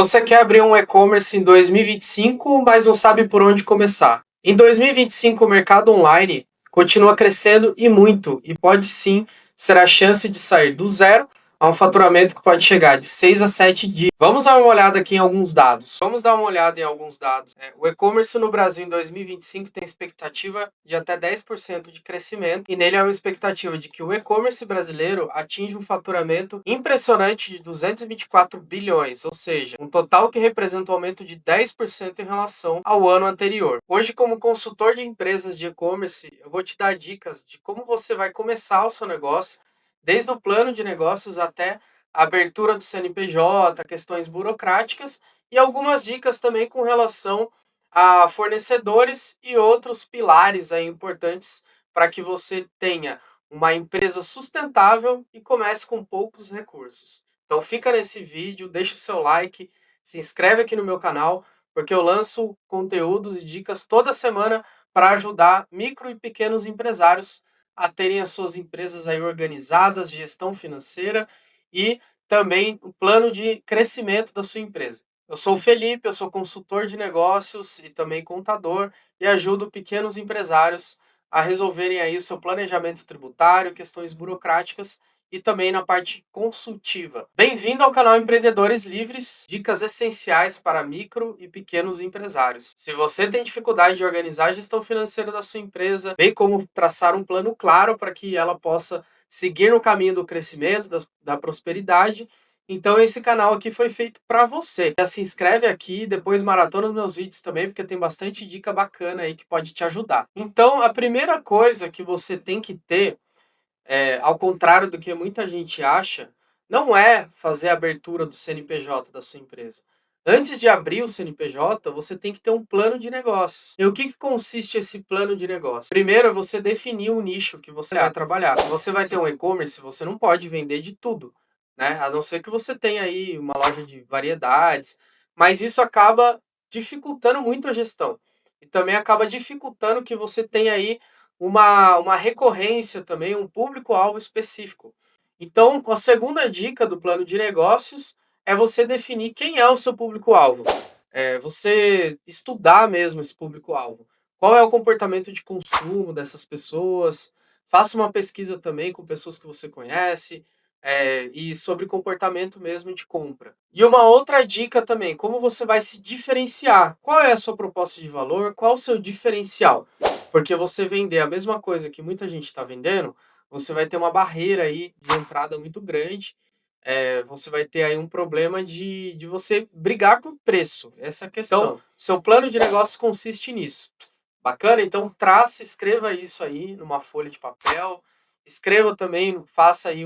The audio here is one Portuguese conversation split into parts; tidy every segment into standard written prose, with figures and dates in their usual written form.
Você quer abrir um e-commerce em 2025, mas não sabe por onde começar. Em 2025, o mercado online continua crescendo e muito, e pode sim ser a chance de sair do zero a um faturamento que pode chegar de 6 a 7 dias. Vamos dar uma olhada aqui em alguns dados. O e-commerce no Brasil em 2025 tem expectativa de até 10% de crescimento, e nele há uma expectativa de que o e-commerce brasileiro atinja um faturamento impressionante de 224 bilhões, ou seja, um total que representa um aumento de 10% em relação ao ano anterior. Hoje, como consultor de empresas de e-commerce, eu vou te dar dicas de como você vai começar o seu negócio, desde o plano de negócios até a abertura do CNPJ, questões burocráticas e algumas dicas também com relação a fornecedores e outros pilares aí importantes para que você tenha uma empresa sustentável e comece com poucos recursos. Então fica nesse vídeo, deixa o seu like, se inscreve aqui no meu canal, porque eu lanço conteúdos e dicas toda semana para ajudar micro e pequenos empresários a terem as suas empresas aí organizadas, gestão financeira e também o plano de crescimento da sua empresa. Eu sou o Felipe, eu sou consultor de negócios e também contador e ajudo pequenos empresários a resolverem aí o seu planejamento tributário, questões burocráticas e também na parte consultiva. Bem-vindo ao canal Empreendedores Livres, dicas essenciais para micro e pequenos empresários. Se você tem dificuldade de organizar a gestão financeira da sua empresa, bem como traçar um plano claro para que ela possa seguir no caminho do crescimento, da prosperidade, então esse canal aqui foi feito para você. Já se inscreve aqui, depois maratona os meus vídeos também, porque tem bastante dica bacana aí que pode te ajudar. Então a primeira coisa que você tem que ter, ao contrário do que muita gente acha, não é fazer a abertura do CNPJ da sua empresa. Antes de abrir o CNPJ, você tem que ter um plano de negócios. E o que consiste esse plano de negócio? Primeiro, é você definir o nicho que você vai trabalhar. Se você vai ter um e-commerce, você não pode vender de tudo, né? A não ser que você tenha aí uma loja de variedades, mas isso acaba dificultando muito a gestão. E também acaba dificultando que você tenha aí uma recorrência também, um público-alvo específico. Então, a segunda dica do plano de negócios é você definir quem é o seu público-alvo. Você estudar mesmo esse público-alvo. Qual é o comportamento de consumo dessas pessoas? Faça uma pesquisa também com pessoas que você conhece, e sobre comportamento mesmo de compra. E uma outra dica também, como você vai se diferenciar? Qual é a sua proposta de valor? Qual o seu diferencial? Porque você vender a mesma coisa que muita gente está vendendo, você vai ter uma barreira aí de entrada muito grande. Você vai ter aí um problema de você brigar por preço. Essa é a questão. Então, seu plano de negócio consiste nisso. Bacana? Então, trace, escreva isso aí numa folha de papel. Escreva também, faça aí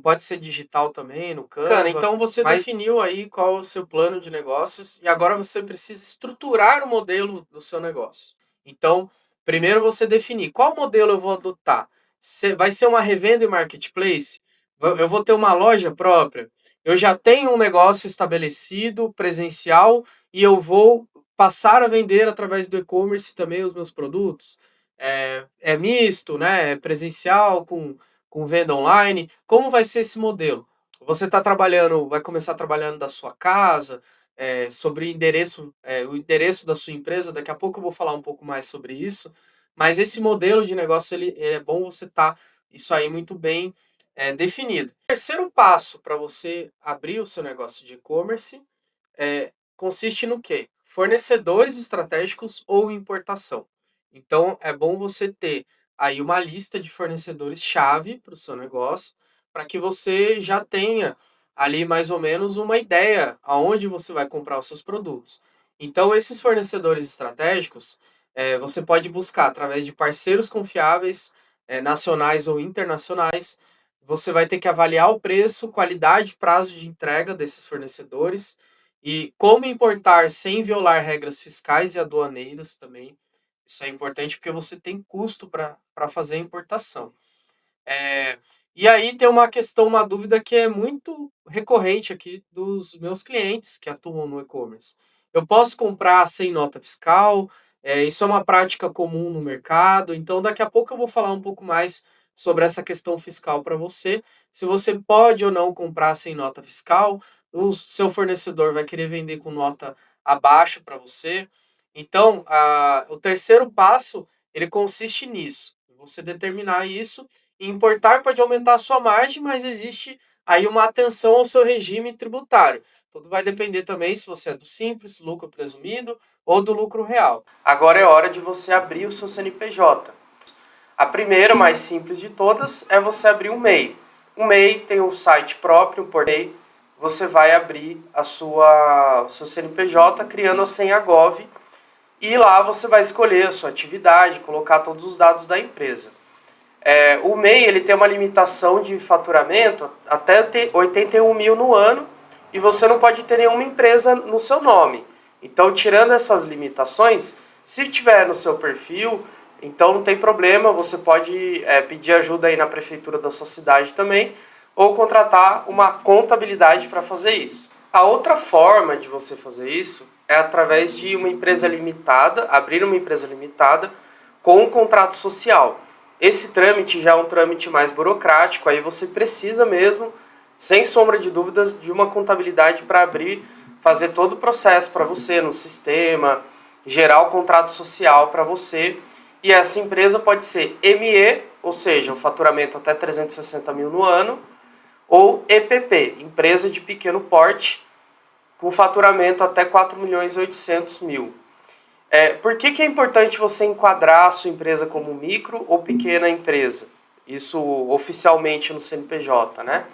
pode ser digital também, no Canva. Bacana, então você definiu aí qual é o seu plano de negócios e agora você precisa estruturar o modelo do seu negócio. Então, primeiro você definir qual modelo eu vou adotar. Vai ser uma revenda e marketplace? Eu vou ter uma loja própria? Eu já tenho um negócio estabelecido, presencial, e eu vou passar a vender através do e-commerce também os meus produtos? É misto, né? É presencial com venda online. Como vai ser esse modelo? Você vai começar trabalhando da sua casa, sobre o endereço da sua empresa. Daqui a pouco eu vou falar um pouco mais sobre isso. Mas esse modelo de negócio, ele é bom você estar isso aí muito bem definido. O terceiro passo para você abrir o seu negócio de e-commerce consiste no quê? Fornecedores estratégicos ou importação. Então, é bom você ter aí uma lista de fornecedores-chave para o seu negócio, para que você já tenha ali mais ou menos uma ideia aonde você vai comprar os seus produtos. Então, esses fornecedores estratégicos, você pode buscar através de parceiros confiáveis, nacionais ou internacionais. Você vai ter que avaliar o preço, qualidade, prazo de entrega desses fornecedores e como importar sem violar regras fiscais e aduaneiras também. Isso é importante porque você tem custo para fazer a importação. E aí tem uma questão, uma dúvida que é muito recorrente aqui dos meus clientes que atuam no e-commerce. Eu posso comprar sem nota fiscal? Isso é uma prática comum no mercado. Então, daqui a pouco eu vou falar um pouco mais sobre essa questão fiscal para você. Se você pode ou não comprar sem nota fiscal, o seu fornecedor vai querer vender com nota abaixo para você. Então, o terceiro passo, ele consiste nisso. Você determinar isso e importar pode aumentar a sua margem, mas existe aí uma atenção ao seu regime tributário. Tudo vai depender também se você é do simples, lucro presumido ou do lucro real. Agora é hora de você abrir o seu CNPJ. A primeira, mais simples de todas, é você abrir um MEI. O MEI tem um site próprio, porém você vai abrir o seu CNPJ criando a senha Gov e lá você vai escolher a sua atividade, colocar todos os dados da empresa. O MEI ele tem uma limitação de faturamento até 81 mil no ano e você não pode ter nenhuma empresa no seu nome. Então, tirando essas limitações, se tiver no seu perfil, então não tem problema, você pode pedir ajuda aí na prefeitura da sua cidade também ou contratar uma contabilidade para fazer isso. A outra forma de você fazer isso é através de uma empresa limitada, abrir uma empresa limitada com um contrato social. Esse trâmite já é um trâmite mais burocrático, aí você precisa mesmo, sem sombra de dúvidas, de uma contabilidade para abrir, fazer todo o processo para você no sistema, gerar o contrato social para você. E essa empresa pode ser ME, ou seja, o faturamento até 360 mil no ano, ou EPP, empresa de pequeno porte, com faturamento até 4 milhões e 800 mil. Por que é importante você enquadrar a sua empresa como micro ou pequena empresa? Isso oficialmente no CNPJ, né?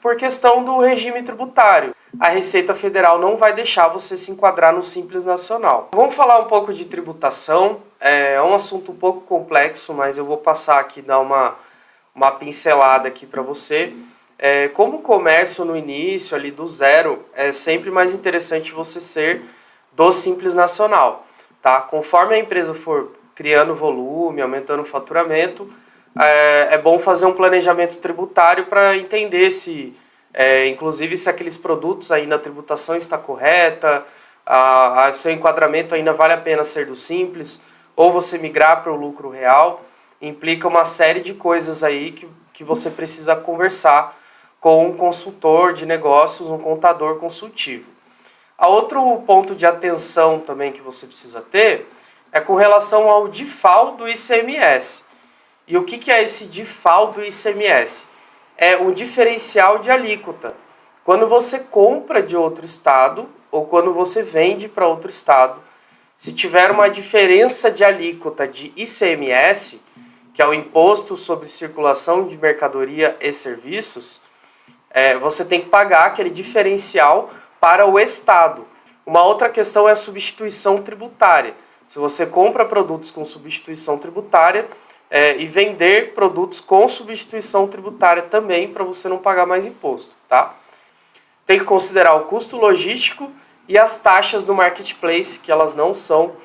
Por questão do regime tributário. A Receita Federal não vai deixar você se enquadrar no Simples Nacional. Vamos falar um pouco de tributação. É um assunto um pouco complexo, mas eu vou passar aqui, dar uma pincelada aqui para você. Como comércio no início, ali do zero, é sempre mais interessante você ser do Simples Nacional, tá? Conforme a empresa for criando volume, aumentando o faturamento, é bom fazer um planejamento tributário para entender se, inclusive, se aqueles produtos aí na tributação está correta, seu enquadramento ainda vale a pena ser do Simples, ou você migrar para o lucro real. Implica uma série de coisas aí que você precisa conversar com um consultor de negócios, um contador consultivo. A outro ponto de atenção também que você precisa ter é com relação ao DIFAL do ICMS. E o que é esse DIFAL do ICMS? É um diferencial de alíquota. Quando você compra de outro estado ou quando você vende para outro estado, se tiver uma diferença de alíquota de ICMS, que é o Imposto sobre Circulação de Mercadoria e Serviços, você tem que pagar aquele diferencial para o Estado. Uma outra questão é a substituição tributária. Se você compra produtos com substituição tributária e vender produtos com substituição tributária também, para você não pagar mais imposto, tá? Tem que considerar o custo logístico e as taxas do marketplace, que elas não são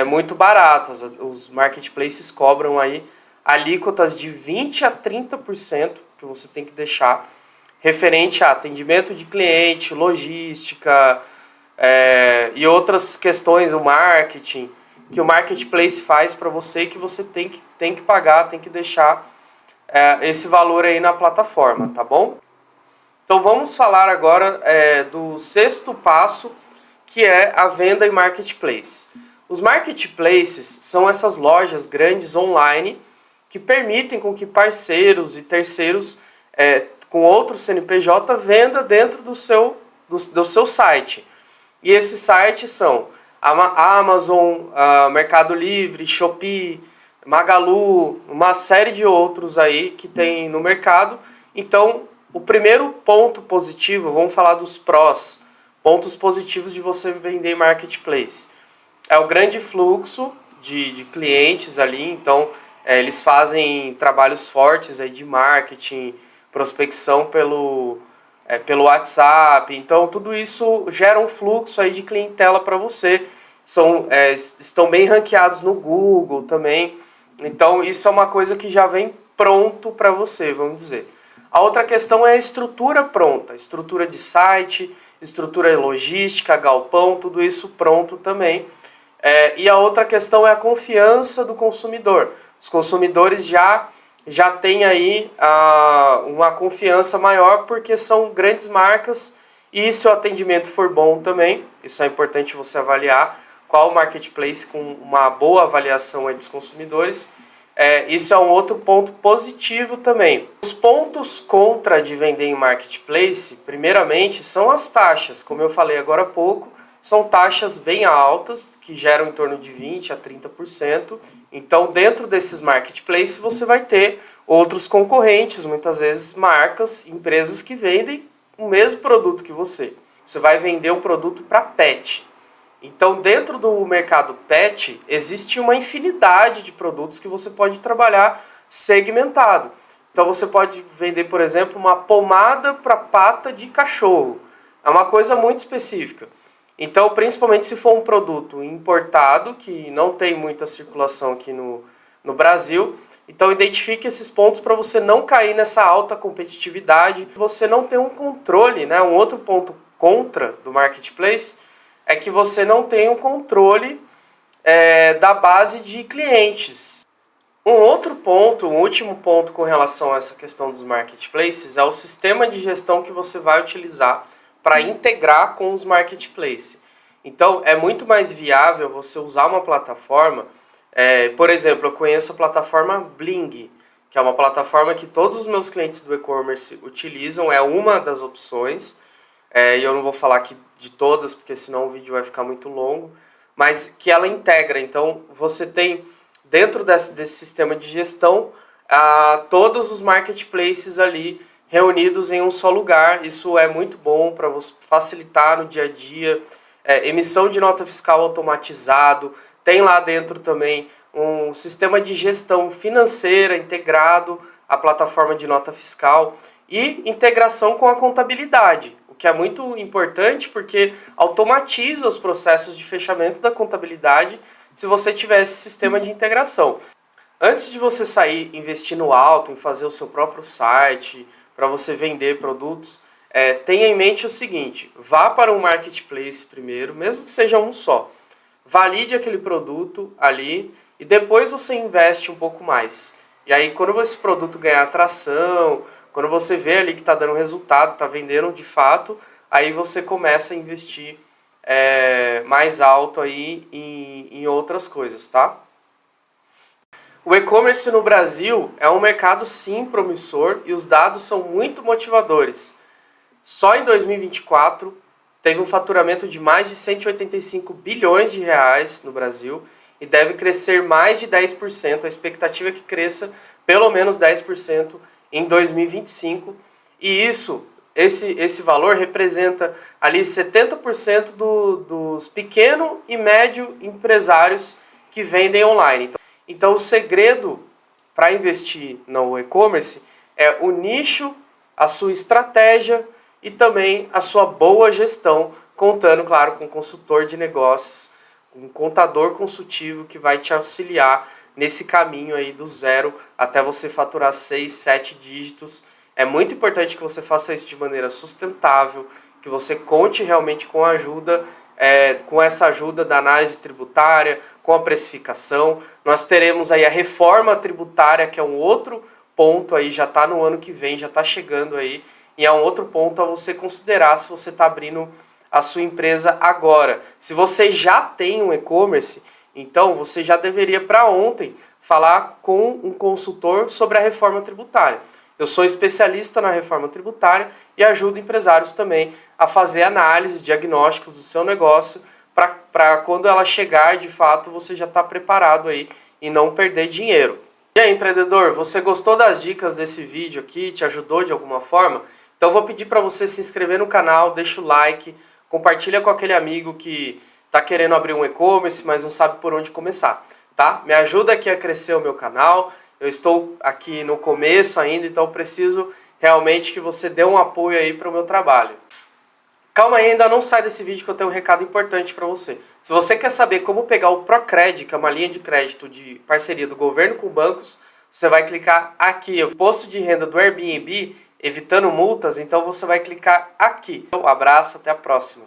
muito baratas. Os marketplaces cobram aí alíquotas de 20% a 30% que você tem que deixar referente a atendimento de cliente, logística e outras questões, o marketing, que o marketplace faz para você, que você tem que pagar, tem que deixar esse valor aí na plataforma, tá bom? Então vamos falar agora do sexto passo, que é a venda em marketplace. Os marketplaces são essas lojas grandes online que permitem com que parceiros e terceiros com outro CNPJ venda dentro do seu site. E esses sites são a Amazon, Mercado Livre, Shopee, Magalu, uma série de outros aí que tem no mercado. Então, o primeiro ponto positivo, vamos falar dos prós, pontos positivos de você vender em marketplace. É o grande fluxo de clientes ali, então eles fazem trabalhos fortes aí de marketing, prospecção pelo WhatsApp, então tudo isso gera um fluxo aí de clientela para você. Estão bem ranqueados no Google também, então isso é uma coisa que já vem pronto para você, vamos dizer. A outra questão é a estrutura pronta, estrutura de site, estrutura logística, galpão, tudo isso pronto também. E a outra questão é a confiança do consumidor. Os consumidores já já tem aí uma confiança maior, porque são grandes marcas e se o atendimento for bom também, isso é importante você avaliar qual marketplace com uma boa avaliação aí dos consumidores. Isso é um outro ponto positivo também. Os pontos contra de vender em marketplace, primeiramente, são as taxas. Como eu falei agora há pouco, são taxas bem altas, que geram em torno de 20% a 30%. Então, dentro desses marketplaces, você vai ter outros concorrentes, muitas vezes marcas, empresas que vendem o mesmo produto que você. Você vai vender um produto para pet. Então, dentro do mercado pet, existe uma infinidade de produtos que você pode trabalhar segmentado. Então, você pode vender, por exemplo, uma pomada para pata de cachorro. É uma coisa muito específica. Então, principalmente se for um produto importado, que não tem muita circulação aqui no Brasil, então identifique esses pontos para você não cair nessa alta competitividade. Você não tem um controle, né? Um outro ponto contra do marketplace é que você não tem um controle da base de clientes. Um outro ponto, um último ponto com relação a essa questão dos marketplaces é o sistema de gestão que você vai utilizar para integrar com os marketplaces. Então, é muito mais viável você usar uma plataforma, por exemplo, eu conheço a plataforma Bling, que é uma plataforma que todos os meus clientes do e-commerce utilizam, é uma das opções, e eu não vou falar aqui de todas, porque senão o vídeo vai ficar muito longo, mas que ela integra. Então, você tem, dentro desse sistema de gestão, todos os marketplaces ali reunidos em um só lugar. Isso é muito bom para você facilitar no dia a dia. Emissão de nota fiscal automatizado. Tem lá dentro também um sistema de gestão financeira integrado à plataforma de nota fiscal e integração com a contabilidade, o que é muito importante porque automatiza os processos de fechamento da contabilidade se você tiver esse sistema de integração. Antes de você sair investindo alto em fazer o seu próprio site para você vender produtos, tenha em mente o seguinte: vá para um marketplace primeiro, mesmo que seja um só. Valide aquele produto ali e depois você investe um pouco mais. E aí, quando esse produto ganhar atração, quando você vê ali que está dando resultado, está vendendo de fato, aí você começa a investir mais alto aí em outras coisas, tá? O e-commerce no Brasil é um mercado sim promissor e os dados são muito motivadores. Só em 2024 teve um faturamento de mais de 185 bilhões de reais no Brasil e deve crescer mais de 10%. A expectativa é que cresça pelo menos 10% em 2025. E esse valor representa ali 70% dos pequeno e médio empresários que vendem online. Então o segredo para investir no e-commerce é o nicho, a sua estratégia e também a sua boa gestão, contando, claro, com um consultor de negócios, um contador consultivo que vai te auxiliar nesse caminho aí do zero até você faturar 6, 7 dígitos. É muito importante que você faça isso de maneira sustentável, que você conte realmente com a ajuda, com essa ajuda da análise tributária, com a precificação. Nós teremos aí a reforma tributária, que é um outro ponto aí, já está no ano que vem, já está chegando aí, e é um outro ponto a você considerar se você está abrindo a sua empresa agora. Se você já tem um e-commerce, então você já deveria para ontem falar com um consultor sobre a reforma tributária. Eu sou especialista na reforma tributária e ajudo empresários também a fazer análise, diagnósticos do seu negócio para quando ela chegar, de fato, você já está preparado aí e não perder dinheiro. E aí, empreendedor, você gostou das dicas desse vídeo aqui? Te ajudou de alguma forma? Então vou pedir para você se inscrever no canal, deixa o like, compartilha com aquele amigo que está querendo abrir um e-commerce, mas não sabe por onde começar, tá? Me ajuda aqui a crescer o meu canal. Eu estou aqui no começo ainda, então eu preciso realmente que você dê um apoio aí para o meu trabalho. Calma aí, ainda não sai desse vídeo que eu tenho um recado importante para você. Se você quer saber como pegar o Procred, que é uma linha de crédito de parceria do governo com bancos, você vai clicar aqui. O imposto de renda do Airbnb, evitando multas, então você vai clicar aqui. Um abraço, até a próxima.